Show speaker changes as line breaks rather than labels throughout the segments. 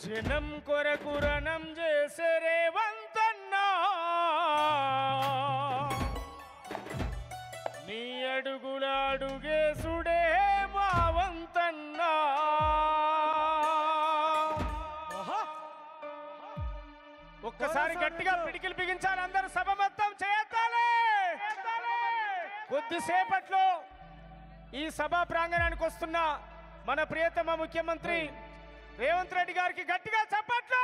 జనం కొరకు రణం చేసే రేవంతన్నా నీ అడుగుల అడుగేసుడే మావంతన్నా ఒక్కసారి గట్టిగా పిడికిలు బిగించాలి అందరూ సభ మొత్తం చేయాలి కొద్దిసేపట్లో ఈ సభా ప్రాంగణానికి వస్తున్న మన ప్రియతమ ముఖ్యమంత్రి రేవంత్ రెడ్డి గారికి గట్టిగా చప్పట్లు.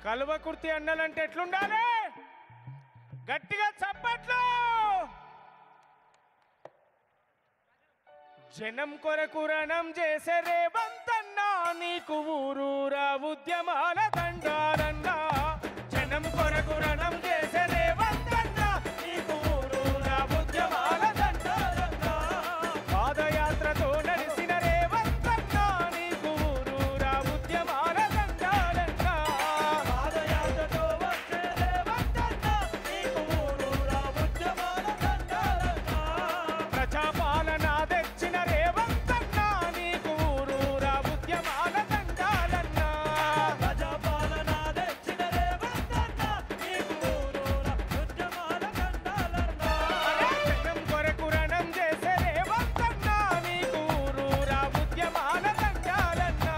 కల్వకుర్తి అన్నలంటే ఎట్లుండాలి? గట్టిగా చప్పట్లు. జనం కొరకు రణం చేసే రేవంతన్నా నీకు ఊరూరా ఉద్యమాల దండాలన్నా. జనం కొరకు రణం చేసే రేవంతన్నా నీకు ఊరూరా ఉద్యమాల దండాలన్నా. పాదయాత్రతో నడిసిన రేవంతన్నా నీకు ఊరూరా ఉద్యమాల దండాలన్నా. పాదయాత్రతో వచ్చే రేవంతన్నా నీకు ఊరూరా ఉద్యమాల దండాలన్నా. ప్రజాపాలన తెచ్చిన రేవంతన్నా నీకు ఊరూరా ఉద్యమాల దండాలన్నా. ప్రజాపాలన తెచ్చిన రేవంతన్నా నీకు ఊరూరా ఉద్యమాల దండాలన్నా. జనం కొరకు రణం చేసే రేవంతన్నా నీకు ఊరూరా ఉద్యమాల దండాలన్నా.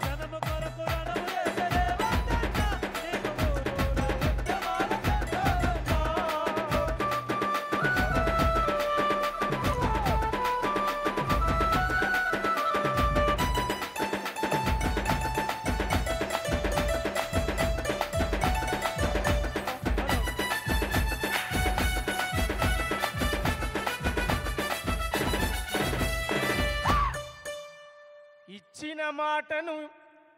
జనం కొరకు రణం చేసే రేవంతన్నా నీకు ఊరూరా ఉద్యమాల దండాలన్నా.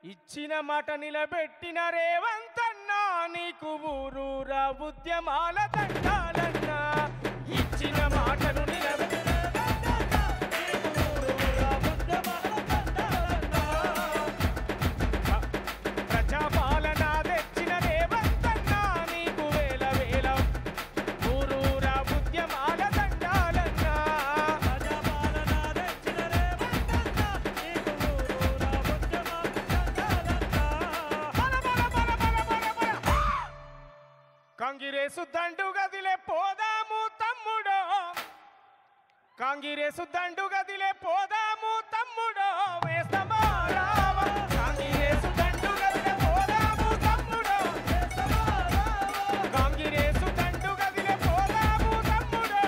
ఇచ్చిన మాట నిలబెట్టిన రేవంతన్నా నీకు ఊరూరా ఉద్యమాల దండాలన్నా. ఇచ్చిన మాటను నిలబెట్టిన రేవంతన్నా నీకు ఊరూరా ఉద్యమాల దండాలన్నా. ప్రజాపాలన తెచ్చిన రేవంతన్నా నీకు వేల వేల ఊరూరా ఉద్యమాల దండాలన్నా. ప్రజాపాలన తెచ్చిన రేవంతన్నా నీకు ఊరూరా ఉద్యమాల దండాలన్నా. కాంగ్రెసు దండు గదిలే పోదాము తమ్ముడో. కాంగ్రెసు దండు గదిలే పోదాము తమ్ముడో. వేస్తమా రావా. కాంగ్రెసు దండు గదిలే పోదాము తమ్ముడో. వేస్తమా రావా. కాంగ్రెసు దండు గదిలే పోదాము తమ్ముడో.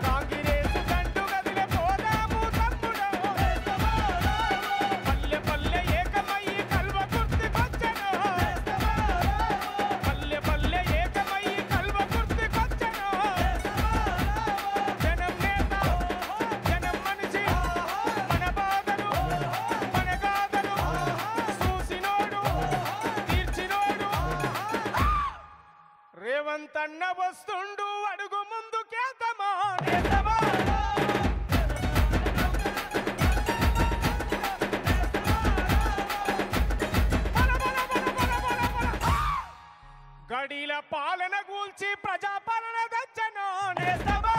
కాంగ్రెసు దండు గదిలే పోదాము తమ్ముడో. వేస్తమా రావా. పల్లె పల్లె ఏకమయ్యి కల్వకుర్తికొచ్చెను. వేస్తమా రావా. పల్లె పల్లె ఏకమయ్యి కల్వకుర్తికొచ్చెను. వేస్తమా రావా. జనం నేత జనం మనిషి మన బాధలు మన గాథలు చూసినోడు తీర్చినోడు రేవంతన్న వస్తుండు అడుగు ముందుకేతమా నేతమా. గడిల పాలన గూల్చి ప్రజాపాలన తెచ్చను నేస్తమా.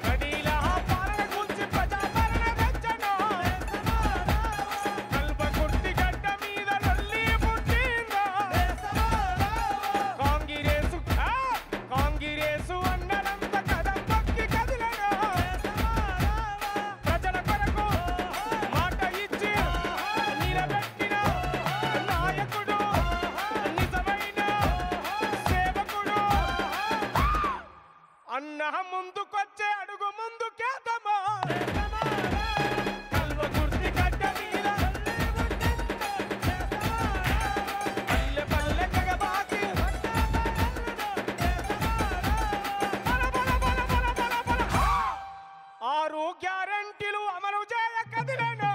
గడిల పాలన గూల్చి ప్రజాపాలన తెచ్చను. కల్వకుర్తి గడ్డ మీద లొల్లి పుట్టిందా. కాంగ్రెసు అన్నలంత కదం పక్కి కదిలెను. ప్రజల కొరకు మాట ఇచ్చి నిలబెట్టిన నాయకుడు నిజమైన సేవకుడు. అన్న ముందుకొచ్చే అడుగు ముందుకేతమా. కల్వకుర్తి గడ్డ మీద పల్లె పల్లె కగబాకి ఆరు గ్యారంటీలు అమలు చేయ కదిలేను.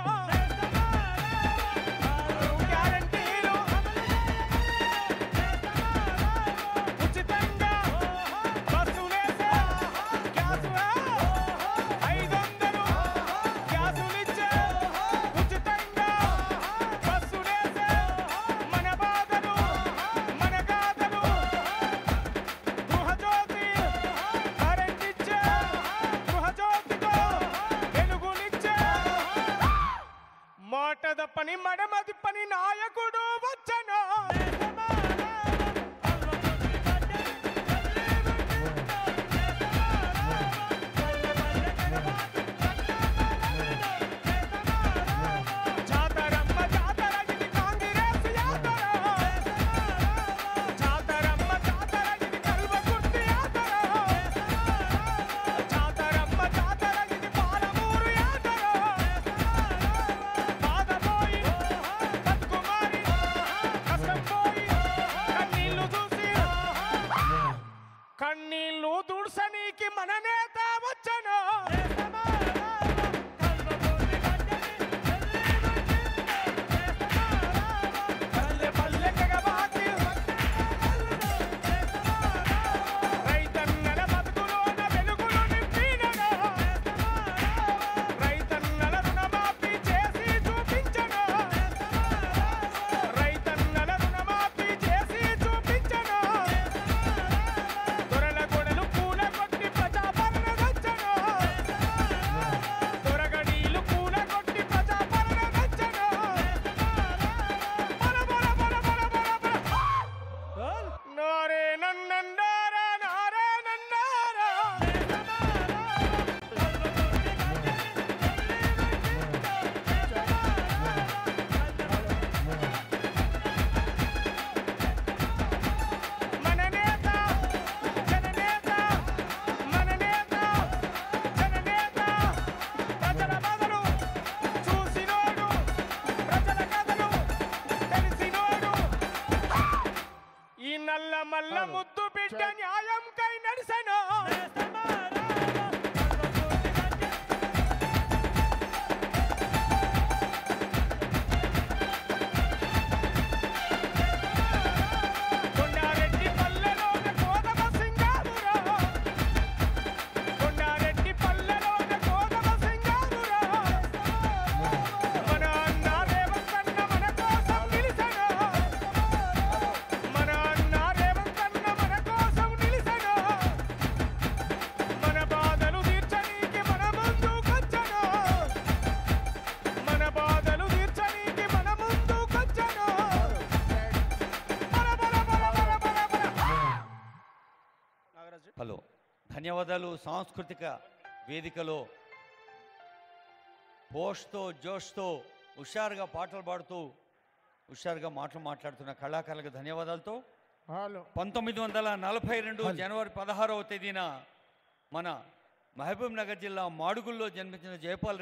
ఆరు గ్యారంటీలు ఉచితంగా బస్సు వేసే గ్యాసు కన్నీళ్ళు దుడ్సనీకి మన నేత వచ్చను మల్ల ముద్దు బిడ్డ న్యాయం కై నడిసెను కొండారెడ్డి పల్లెలోన కోదమ సింగారురా కొండారెడ్డి పల్లెలోన కోదమ సింగారురా మన అన్న రేవంతన్న మన కోసం నిలిసెను మన అన్న
హలో ధన్యవాదాలు. సాంస్కృతిక వేదికలో పోస్ట్తో జోష్తో హుషారుగా పాటలు పాడుతూ హుషారుగా మాటలు మాట్లాడుతున్న కళాకారులకు ధన్యవాదాలతో 1942 జనవరి 16వ తేదీన మన మహబూబ్ నగర్ జిల్లా మాడుగుల్లో జన్మించిన జయపాల్